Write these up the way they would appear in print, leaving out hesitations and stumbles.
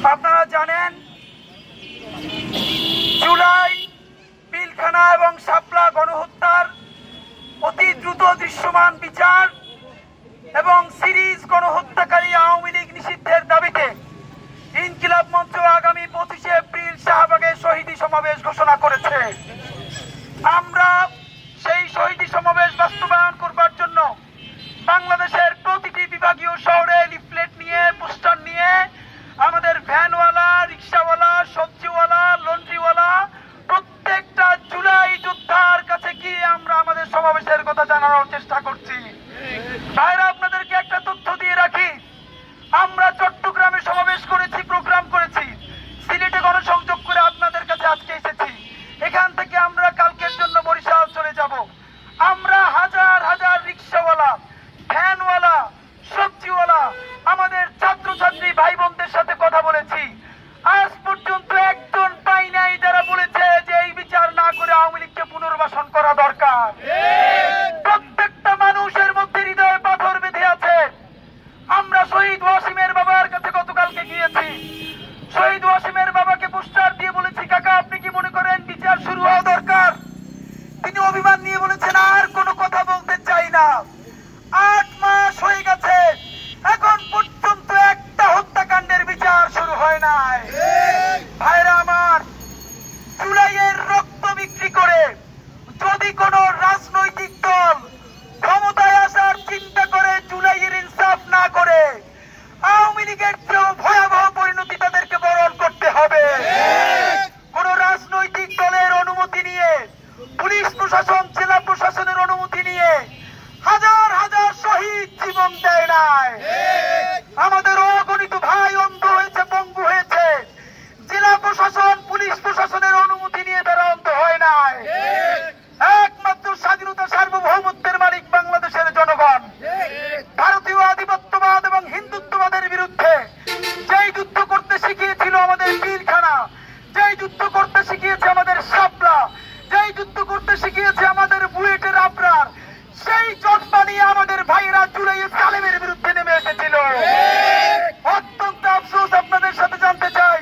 আপনারা জানেন জুলাই পিলখানা এবং শাপলা গণহত্যার অতি দ্রুত দৃশ্যমান বিচার এবং সিরিজ গণহত্যাকারী আওয়ামী লীগ নিষিদ্ধের দাবিতে ইনকিলাব মঞ্চ আগামী 25শে এপ্রিল শাহবাগে শহীদী সমাবেশ ঘোষণা করেছে। আমরা সেই শহীদী সমাবেশ বাস্তবায়ন করবার জন্য বাংলাদেশের প্রতিটি বিভাগীয় শহরে লিফলেট নিয়ে, পোস্টার নিয়ে, আমাদের ভ্যানওয়ালা, রিক্সাওয়ালা, সবজিওয়ালা, লন্ড্রিওয়ালা প্রত্যেকটা জুলাই যোদ্ধার কাছে গিয়ে আমরা আমাদের সমাবেশের কথা জানানোর চেষ্টা করছি। ভাইরা, আপনাদেরকে একটা তথ্য দিয়ে রাখি, আমরা চট্টগ্রামে সমাবেশ করেছি, প্রোগ্রাম করেছি, সিলেটে গণসংযোগ করে আপনাদের কাছে আজকে এসেছি। এখান থেকে আমরা কালকের জন্য বরিশাল চলে যাব। আমরা হাজার হাজার রিক্সাওয়ালা, ভ্যানওয়ালা, সবজিওয়ালা, আমাদের ছাত্রছাত্রী ভাই বোনদের সাথে কথা বলেছি। আজ পর্যন্ত একজন পাই নাই যারা বলেছে যে এই বিচার না করে আওয়ামী লীগকে পুনর্বাসন করা দরকার। প্রত্যেকটা মানুষের মধ্যে হৃদয়ে পাথর বেঁধে আছে। আমরা শহীদ ওয়াসিমের বাবার কাছে গতকালকে গিয়েছি। শহীদ ওয়াসিমের বাবাকে পোস্টার দিয়ে বলেছি, কাকা আপনি কি মনে করেন বিচার শুরু হওয়া দরকার? তিনি অভিমান নিয়ে বলেছেন আর কোনো কথা বলতে চাই না। 8 মাস হয়ে গেছে, এখন পর্যন্ত একটা হত্যাকাণ্ডের বিচার শুরু হয় নাই। ভাইরা আমার, জুলাইয়ের রক্ত বিক্রি করে যদি কোন রাজনৈতিক দল ক্ষমতায় আসার চিন্তা করে জুলাইয়ের ইনসাফ না করে, আওয়ামী লীগের চেয়েও ভয়াবহ পরিণতি তাদেরকে বরণ করতে হবে। কোন রাজনৈতিক দলের অনুমতি নিয়ে, পুলিশ প্রশাসন, জেলা প্রশাসনের অনুমতি নিয়ে হাজার হাজার শহীদ জীবন দেয় নাই। আমাদের অগণিত ভাই অন্ধ হয়েছে, পঙ্গু হয়েছে। জেলা প্রশাসন, পুলিশ প্রশাসনের অনুমতি নিয়ে তারা অন্ধ হয় নাই। একমাত্র স্বাধীনতা, সার্বভৌমত্বের মালিক বাংলাদেশের জনগণ। ভারতীয় আধিপত্যবাদ এবং হিন্দুত্ববাদের বিরুদ্ধে যেই যুদ্ধ করতে শিখিয়েছিল আমাদের পিলখানা, যেই যুদ্ধ করতে শিখিয়েছে আমাদের শাপলা, যেই যুদ্ধ করতে শিখিয়েছে আমাদের বুয়েটের আবরার, সেই জজ্বা নিয়ে আমাদের ভাইরা জুলাইয়ে সালেমের বিরুদ্ধে নেমে এসেছিল। অত্যন্ত আফসোস, আপনাদের সাথে জানতে চাই,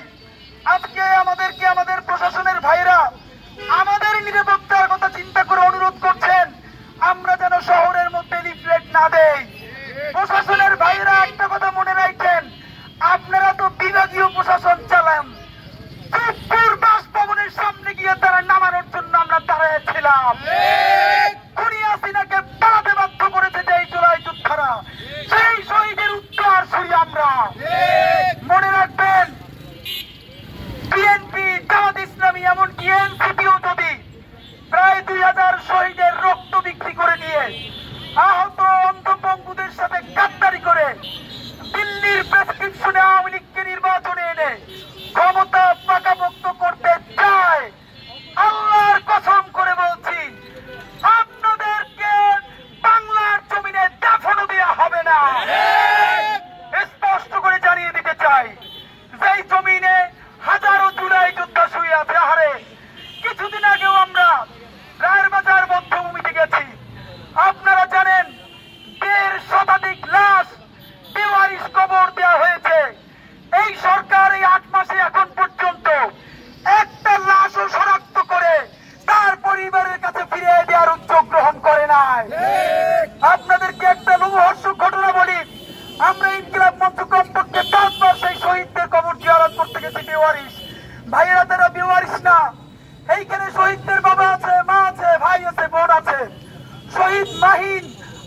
আজকে আমাদেরকে আমাদের প্রশাসনের ভাইরা আমাদের নিরাপত্তার কথা চিন্তা করে অনুরোধ করছেন আমরা যেন শহরের মধ্যে লিফলেট না দেই। প্রশাসনের ভাইরা একটা কথা মনে রাখেন, আপনারা তো বিভাগীয় প্রশাসন চালান। চুপপুর বাসভবনের সামনে গিয়ে তারা নামানোর জন্য আমরা দাঁড়িয়েছিলাম। খুনি হাসিনাকে পালাতে বাধ্য করেছে যে এই জুলাই যোদ্ধারা, সেই শহীদের উত্তর শুনি আমরা। মনে রাখবেন, বিএনপি, জামাত ইসলামী, এমনকি এনসিপিও যদি প্রায় 2000 শহীদের রক্ত বিক্রি করে দিয়ে, আহত অন্ধপঙ্গুদের সাথে গাদ্দারি করে দিল্লির প্রেসক্রিপশনে আওয়ামী লীগকে নির্বাচনে এনে ক্ষমতা পাকাপোক্ত করতে চায়, আল্লাহর কসম করে বলছি আপনাদেরকে বাংলার জমিনে দাফনও দেওয়া হবে না। স্পষ্ট করে জানিয়ে দিতে চাই, যেই জমিনে হাজারো জুলাই যোদ্ধা শুয়ে আছে। আহারে, কিছুদিন আগেও আমরা রায়ের বাজার বধ্যভূমিতে গেছি। আপনারা জানেন 1.5 শতাধিক লাশ বেওয়ারিশ কবর দেওয়া হয়েছে। এই সরকার এই 8 মাসে এখন পর্যন্ত একটা লাশও শনাক্ত করে তার পরিবারের কাছে ফিরিয়ে দেওয়ার উদ্যোগ গ্রহণ করে নাই। আপনাদেরকে একটা লোমহর্ষক ঘটনা বলি, আমরা ইনকিলাব মঞ্চ কমপক্ষে 10 বার সেই শহীদদের কবর জিয়ারত করতে গেছি। বেওয়ারিশ ভাইয়েরা, তারা বেওয়ারিশ না। এইখানে শহীদদের বাবা আছে, মা আছে, ভাই আছে, বোন আছে। শহীদ মাহিন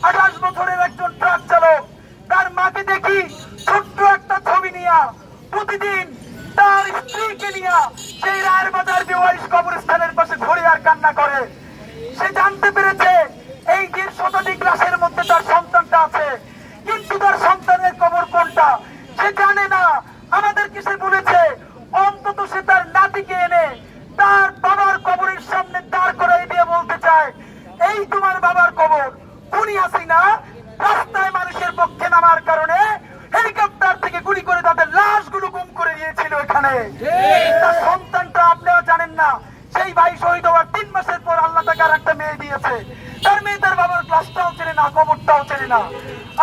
28 বছরের একজন ট্রাক চালক, তার মাকে দেখি ছোট্ট একটা ছবি নিয়ে প্রতিদিন তার স্ত্রীকে নিয়ে সেই রায়ের বাজার বেওয়ারিশ কবরস্থানের পাশে ঘুরে আর কান্না করে। সে জানতে পেরেছে এই 1.5 শতাধিক লাশের মধ্যে তার সন্তানটা আছে, কিন্তু তার সন্তানের কবর কোনটা সে জানে না। আমাদেরকে সে বলেছে অন্তত সে তার নাতিকে এনে তার বাবার কবরের সামনে দাঁড় করাই দিয়ে বলতে চায়, এই তোমার বাবার কবর। খুনি হাসিনা রাস্তায় মানুষের পক্ষে নামার কারণে হেলিকপ্টার থেকে গুলি করে তাদের লাশগুলো গুম করে দিয়েছিল এখানে। তার সন্তানটা আপনারা জানেন না, সেই ভাই শহীদ হওয়ার 3 মাসের পর আল্লাহ তাকে আর একটা মেয়ে দিয়েছে। তার মেয়ে তার বাবার ক্লাসটাও চেনে না, কবরটাও চেনে না।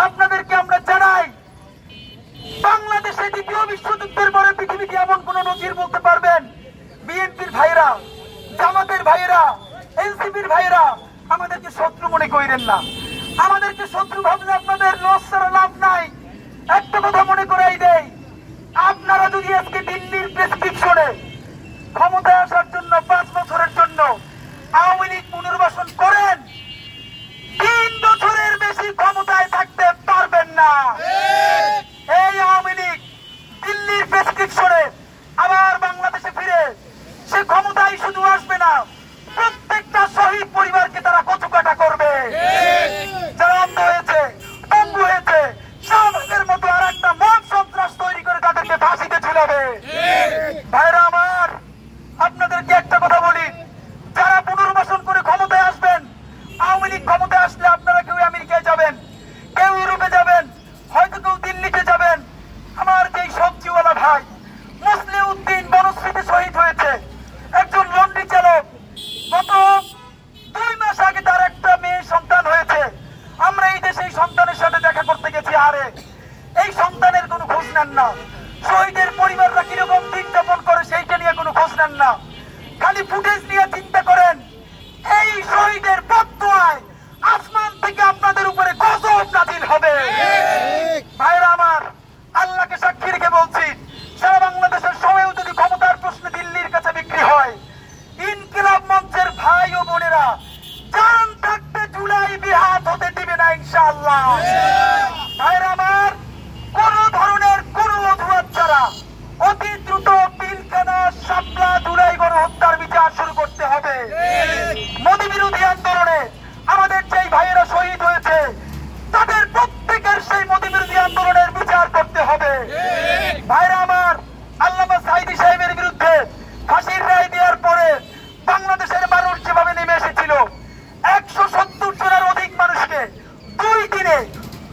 আপনাদেরকে আমরা জানাই, বাংলাদেশে দ্বিতীয় বিশ্বযুদ্ধের পরে পৃথিবী আপনি কি এমন কোন নজির বলতে পারবেন? বিএনপির ভাইরা, জামাতের ভাইরা, এনসিপির ভাইরা আমাদেরকে শত্রু মনে করেন না। আমাদেরকে শত্রু ভাবলে আপনাদের লস ছাড়া লাভ নাই। একটা কথা মনে করাই দেই, আপনারা যদি আজকে দিল্লির প্রেসক্রিপশনে ক্ষমতায় আসার জন্য 5 বছরের জন্য আওয়ামী লীগ পুনর্বাসন করেন, 3 বছরের বেশি ক্ষমতায় থাকতে পারবেন না। এই আওয়ামী লীগ দিল্লির প্রেসক্রিপশনে আবার বাংলাদেশে ফিরে সে ক্ষমতায় শুধু আসবে না, প্রত্যেকটা শহীদ পরিবারকে তারা কচুকাটা করবে। যারা অন্ধ হয়েছে, পঙ্গু হয়েছে, শাহবাগের মতো আর একটা মব সন্ত্রাস তৈরি করে তাদেরকে ফাঁসিতে ঝুলাবে। ভাইরা আমার, আপনাদেরকে একটা কথা বলি, যারা পুনর্বাসন করে ক্ষমতায় আসবেন, আওয়ামী লীগ ক্ষমতায় আসলে আপনারা কেউ আমেরিকায় যাবেন, কেউ ইউরোপে যাবেন, হয়তো কেউ দিল্লিতে যাবেন। আমার যেই সবজিওয়ালা ভাই মুসলিউদ্দিন বনশ্রীতে শহীদ হয়েছে, একজন লন্ড্রি চালক, গত 2 মাস আগে তার একটা মেয়ে সন্তান হয়েছে। আমরা এই দেশে এই সন্তানের সাথে দেখা করতে গেছি, আরে এই সন্তানের কোনো খোঁজ নেন না। শহীদের পরিবাররা কিরকম দিন যাপন করে সেইটা নিয়ে কোনো খোঁজ নেন না। খালি ফুটেজ নিয়ে চিন্তা করেন। এই শহীদের বদদুয়ায় আসমান থেকে আপনাদের উপরে গজব নাজিল হবে। ভাইরা আমার, আল্লাহকে সাক্ষী রেখে বলছি, সারা বাংলাদেশের সবাইও যদি ক্ষমতার প্রশ্নে দিল্লির কাছে বিক্রি হয়, ইনকিলাব মঞ্চের ভাই ও বোনেরা জান থাকতে জুলাই বিহাত হতে দিবে না ইনশাআল্লাহ। ভাইরা আমার, কোন ধরনের কোন অজুহাত ছাড়া অতি দ্রুত পিলখানা, শাপলা, জুলাই গণহত্যার বিচার শুরু করতে হবে। মোদী বিরোধী আন্দোলনে আমাদের যেই ভাইয়েরা শহীদ হয়েছে, তাদের প্রত্যেকের সেই মোদী বিরোধী আন্দোলনের বিচার করতে হবে। ভাইরা আমার, আল্লামা সাঈদী সাহেবের বিরুদ্ধে ফাঁসির রায় দেওয়ার পরে বাংলাদেশের মানুষ যেভাবে নেমে এসেছিল, 170 জনের অধিক মানুষকে 2 দিনে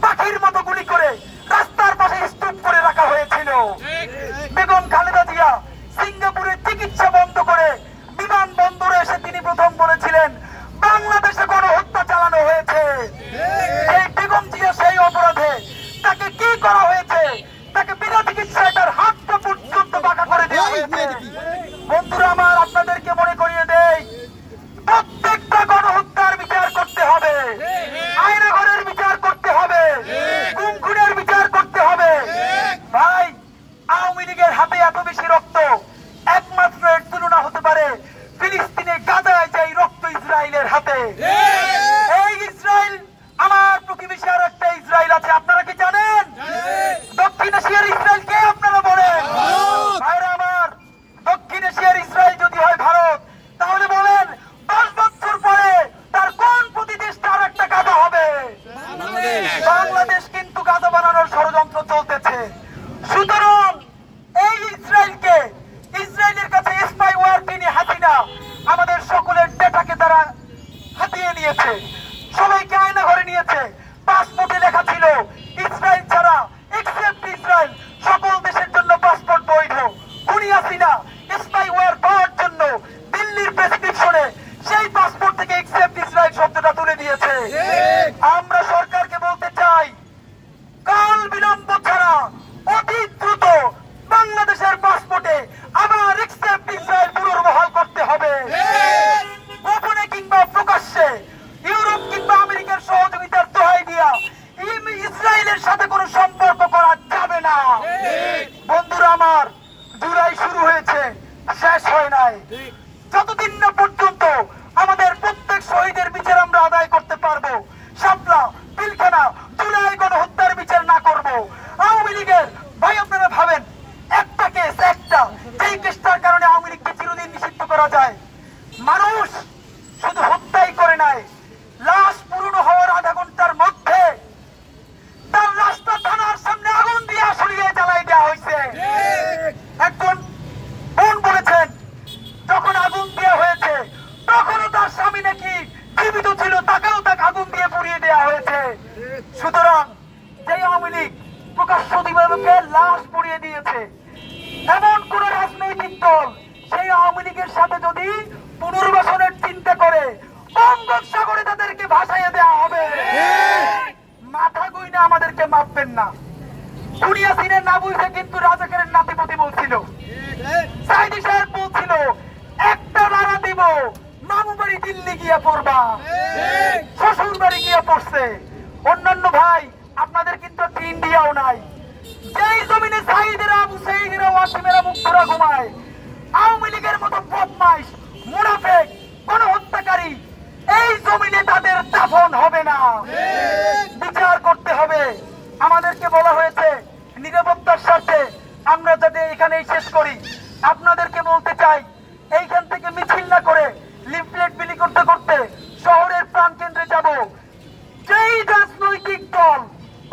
পাখির মতো গুলি করে রাস্তার পাশে স্তূপ করে রাখা হয়েছিল। বেগম খালেদা জিয়া সিঙ্গাপুরে চিকিৎসা বন্ধ করে বিমানবন্দরে এসে তিনি প্রথম বলেছিলেন বাংলাদেশে গণহত্যা চালানো হয়েছে। এই বেগম জিয়া সেই অপরাধে তাকে কি করা হয়েছে? তাকে বিনা চিকিৎসায় তার হাতটা পর্যন্ত বাঁকা করে দেওয়া হয়েছে। বন্ধুরা আমার, আপনাদেরকে মনে করিয়ে দেই, প্রত্যেকটা গণহত্যার বিচার করতে হবে, আয়নাঘরের বিচার করতে হবে, গুম খুনের বিচার করতে হবে। ভাই, আওয়ামী লীগের হাতে এত বেশি রক্ত, একমাত্র এর তুলনা হতে পারে ফিলিস্তিনে গাজায় যে রক্ত ইসরায়েলের হাতে। এই ইসরায়েল আমার প্রতিবেশী আর একটা ইসরায়েল আছে, আপনারা কি জানেন? দক্ষিণ এশিয়ার ইসরায়েল কে আপনারা বলেন? ভাইরা আমার, দক্ষিণ এশিয়ার ইসরায়েল যদি হয় ভারত, তাহলে বলেন 10 বছর পরে তার কোন প্রতিদেশটা আর একটা গাজা হবে? বাংলাদেশ কিন্তু গাজা বানানোর ষড়যন্ত্র চলতেছে। সুতরাং এই ইসরায়েলকে, ইসরায়েলের কাছে স্পাই ওয়ার তিনি হাসিনা আমাদের সকলের ডেটাকে তারা হাতিয়ে নিয়েছে, সবাইকে আয়না ঘরে নিয়েছে। পাসপোর্টে লেখা ছিল ইসরায়েল ছাড়া এক্সেপ্ট ইসরায়েল, সকল দেশের জন্য পাসপোর্ট বৈধ। খুনি হাসিনা স্পাই ওয়ার পাওয়ার জন্য দিল্লির প্রেসক্রিপশনে সেই পাসপোর্ট থেকে এক্সেপ্ট ইসরায়েল শব্দটা তুলে দিয়েছে। আমরা সরকারকে বলতে চাই, কাল বিলম্ব ছাড়া অতি দ্রুত বাংলাদেশের পাসপোর্টে আবার এক্সেপ্ট ইসরায়েল পুনর্বহাল করতে হবে। গোপনে কিংবা প্রকাশ্যে ইউরোপ কিংবা আমেরিকার সহযোগিতার দোহাই দিয়া ইসরায়েলের সাথে কোনো সম্পর্ক করা যাবে না। বন্ধুরা আমার, জুলাই শুরু হয়েছে, শেষ হয় নাই। যতদিন না পর্যন্ত আমাদের প্রত্যেক শহীদের বিচার আমরা আদায় করতে পারবো, শাপলা, পিলখানা, জুলাই গণহত্যার বিচার না করব, আওয়ামী লীগের ভাই আপনারা ভাবেন, একটা কেস, একটা যেই কেসটার কারণে আওয়ামী লীগকে চিরদিন নিষিদ্ধ করা যায়। মানুষ শুধু হত্যাই করে নাই, লাশ পুরনো হওয়ার আধা ঘন্টার মধ্যে তার লাশটা থানার সামনে আগুন দিয়ে সরিয়ে জ্বালাই দেওয়া হয়েছে। একজন বোন বলেছেন, যখন আগুন দেওয়া হয়েছে তখনও তার স্বামী নাকি জীবিত ছিল, তাকেও তাকে আগুন দিয়ে পুড়িয়ে দেওয়া হয়েছে। সুতরাং যে আওয়ামী লীগ প্রকাশ্য দিবালোকে লাশ পুড়িয়ে দিয়েছে, এমন কোন রাজনৈতিক দল সেই আওয়ামী লীগের সাথে যদি পুনর্বাসনের চিন্তা করে বঙ্গোপসাগরে তাদেরকে ভাসাইয়ে দেওয়া হবে, মাথা গুইনা আমাদেরকে মাপবেন না। দুনিয়া সিনের না বুঝে কিন্তু রাজাকারের নাতিপতি বলছিল। সাইদি সাহেব বলছিল একটা নারা দিব, মামু বাড়ি দিল্লি গিয়ে পড়বা, শ্বশুর বাড়ি গিয়ে পড়ছে। অন্যান্য ভাই আপনাদের কিন্তু একটা ইন্ডিয়াও নাই। যেই জমিনে সাইদেরা, আবু সাইদেরা, ওয়াসিমেরা, মুক্তরা ঘুমায়, আওয়ামী লীগের মতো বদমাইশ, মুনাফেক, গণহত্যাকারী এই জমিনে তাদের দাফন হবে না। বিচার করতে হবে। আমাদেরকে বলা হয়েছে নিরাপত্তার স্বার্থে আমরা যাতে এখানেই শেষ করি। আপনাদেরকে বলতে চাই, এইখান থেকে মিছিল না করে লিফলেট বিলি করতে করতে শহরের প্রাণ কেন্দ্রে যাব। যেই রাজনৈতিক দল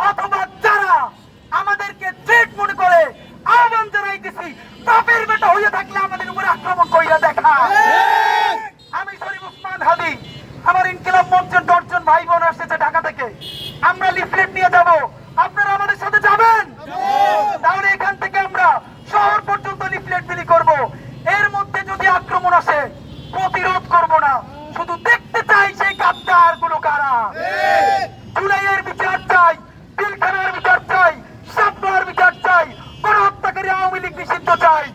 অথবা যারা আমাদেরকে থ্রেট মনে করে আহ্বান জানাইতেছি, বাপের বেটা হয়ে থাকলে আমাদের উপরে আক্রমণ কইরা দেখা। আমি শরীফ ওসমান হাদি, আমার ইনকিলাব মঞ্চের 10 জন ভাই বোন আসছে ঢাকা থেকে। আমরা লিফলেট নিয়ে যাব, আপনারা আমাদের সাথে যাবেন? তাহলে এখান থেকে আমরা শহর পর্যন্ত লিফলেট বিলি করব। এর মধ্যে যদি আক্রমণ আসে প্রতিরোধ করব না, শুধু দেখতে চাই সেই গাদ্দার গুলো কারা। জুলাইয়ের বিচার চাই, পিলখানার বিচার চাই, শাপলার বিচার চাই, গণহত্যাকারী আওয়ামী লীগ নিষিদ্ধ চাই।